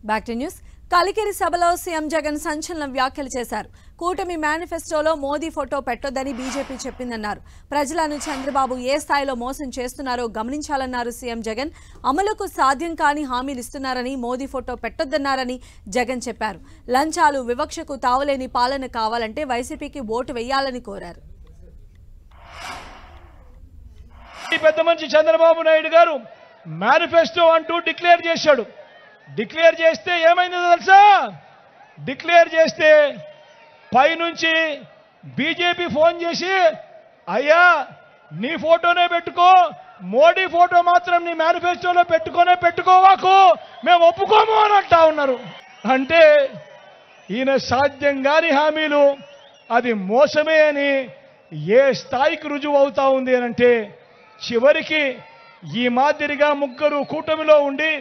Back to news. Kalikiri సభలో CM Jagan సంచలన వ్యాఖ్యలు చేశారు. కూటమి మేనిఫెస్టోలో మోదీ ఫోటో పెట్టొద్దని బీజేపీ చెప్పిందన్నారు. ప్రజలను చంద్రబాబు ఏ స్థాయిలో మోసం చేస్తున్నారో గమనించాలన్నారు సీఎం జగన్. అమలుకు సాధ్యం కాని హామీలు ఇస్తున్నారని, మోదీ ఫోటో పెట్టొద్దన్నారని జగన్ చెప్పారు. లంచాలు, వివక్షకు తావులేని పాలన కావాలంటే వైసీపీకి ఓటు వేయాలని కోరారు. పెద్ద మనిషి చంద్రబాబు నాయుడు గారు మేనిఫెస్టో అంటూ డిక్లేర్ చేశాడు. డిక్లేర్ చేస్తే ఏమైందో తెలుసా? డిక్లేర్ చేస్తే పైనుంచి బీజేపీ ఫోన్ చేసి, అయ్యా నీ ఫోటోనే పెట్టుకో, మోడీ ఫోటో మాత్రం నీ మేనిఫెస్టోలో పెట్టుకోవాకు, మేము ఒప్పుకోము అని అంటా ఉన్నారు. అంటే ఈయన సాధ్యం కాని హామీలు, అది మోసమే అని ఏ స్థాయికి రుజువు అవుతా ఉంది అనంటే, చివరికి ఈ మాదిరిగా ముగ్గురు కూటమిలో ఉండి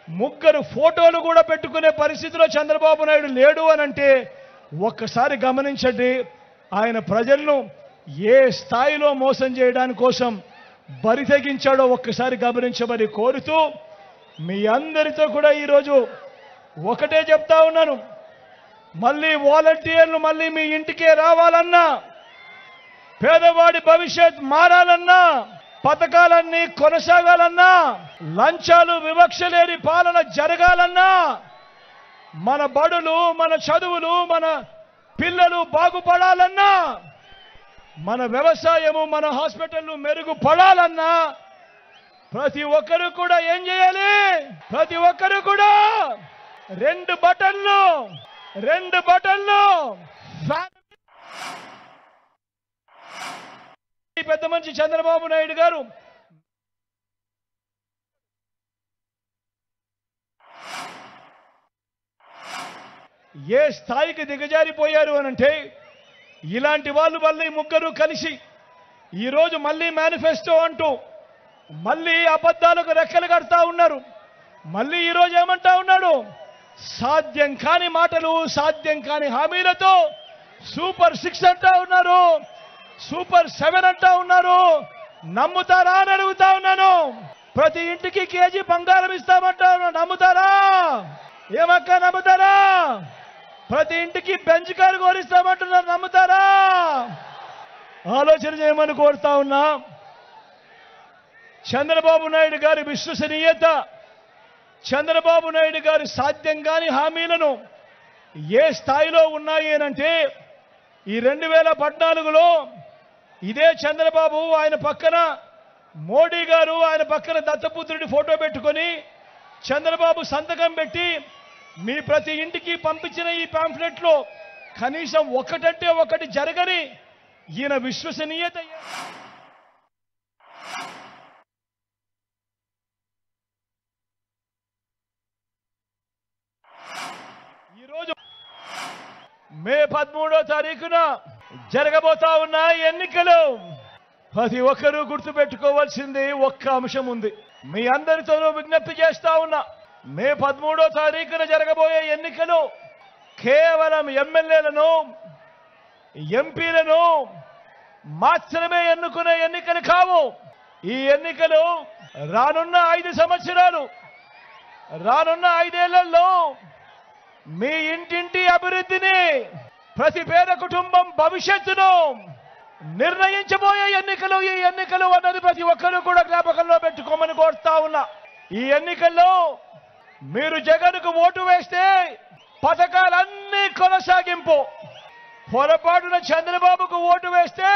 ముగ్గురు ఫోటోలు కూడా పెట్టుకునే పరిస్థితిలో చంద్రబాబు నాయుడు లేడు అనంటే ఒక్కసారి గమనించండి, ఆయన ప్రజలను ఏ స్థాయిలో మోసం చేయడానికి కోసం బరి తెగించాడో ఒక్కసారి గమనించమని కోరుతూ, మీ అందరితో కూడా ఈరోజు ఒకటే చెప్తా ఉన్నాను. మళ్ళీ వాలంటీర్లు మళ్ళీ మీ ఇంటికే రావాలన్నా, పేదవాడి భవిష్యత్ మారాలన్నా, పథకాలన్నీ కొనసాగాలన్నా, లంచాలు, వివక్ష లేని పాలన జరగాలన్నా, మన బడులు, మన చదువులు, మన పిల్లలు బాగుపడాలన్నా, మన వ్యవసాయము, మన హాస్పిటళ్లు మెరుగుపడాలన్నా ప్రతి ఒక్కరు కూడా ఏం చేయాలి? ప్రతి ఒక్కరు కూడా రెండు బటన్లు పెద్ద మనిషి చంద్రబాబు నాయుడు గారు ఏ స్థాయికి దిగజారిపోయారు అనంటే, ఇలాంటి వాళ్ళు మళ్ళీ ముగ్గురు కలిసి ఈరోజు మళ్ళీ మేనిఫెస్టో అంటూ మళ్ళీ అబద్ధాలకు రెక్కలు కడతా ఉన్నారు. మళ్ళీ ఈరోజు ఏమంటా ఉన్నాడు? సాధ్యం కాని మాటలు, సాధ్యం కాని హామీలతో సూపర్ 6 అంటా ఉన్నారు, సూపర్ 7 అంటా ఉన్నారు. నమ్ముతారా అని అడుగుతా ఉన్నాను. ప్రతి ఇంటికి కేజీ బంగారం ఇస్తామంటా ఉన్నాను, నమ్ముతారా? ఏమక్క నమ్ముతారా? ప్రతి ఇంటికి బెంచ్ కారు కోరిస్తామంటున్నారు, నమ్ముతారా? ఆలోచన చేయమని కోరుతా ఉన్నా. చంద్రబాబు నాయుడు గారి విశ్వసనీయత, చంద్రబాబు నాయుడు గారి సాధ్యం కాని హామీలను ఏ స్థాయిలో ఉన్నాయి అనంటే, ఈ 2014లో ఇదే చంద్రబాబు ఆయన పక్కన మోడీ గారు, ఆయన పక్కన దత్తపుత్రుడి ఫోటో పెట్టుకొని చంద్రబాబు సంతకం పెట్టి మీ ప్రతి ఇంటికి పంపించిన ఈ పాంఫ్లెట్లో కనీసం ఒకటంటే ఒకటి జరగని ఈయన విశ్వసనీయత ఈరోజు మే 13వ తారీఖున జరగబోతా ఉన్న ఎన్నికలు ప్రతి ఒక్కరూ గుర్తుపెట్టుకోవాల్సింది ఒక్క అంశం ఉంది. మీ అందరితోనూ విజ్ఞప్తి చేస్తా ఉన్నా, మే 13వ తారీఖున జరగబోయే ఎన్నికలు కేవలం ఎమ్మెల్యేలను, ఎంపీలను మాత్రమే ఎన్నుకునే ఎన్నికలు కావు. ఈ ఎన్నికలు రానున్న 5 సంవత్సరాలు, రానున్న 5 ఏళ్లలో మీ ఇంటింటి అభివృద్ధిని, ప్రతి పేద కుటుంబం భవిష్యత్తును నిర్ణయించబోయే ఎన్నికలు ఈ ఎన్నికలు అన్నది ప్రతి ఒక్కరూ కూడా జ్ఞాపకంలో పెట్టుకోమని కోరుతా ఉన్నా. ఈ ఎన్నికల్లో మీరు జగన్కు ఓటు వేస్తే పథకాలన్నీ కొనసాగింపు, పొరపాటున చంద్రబాబుకు ఓటు వేస్తే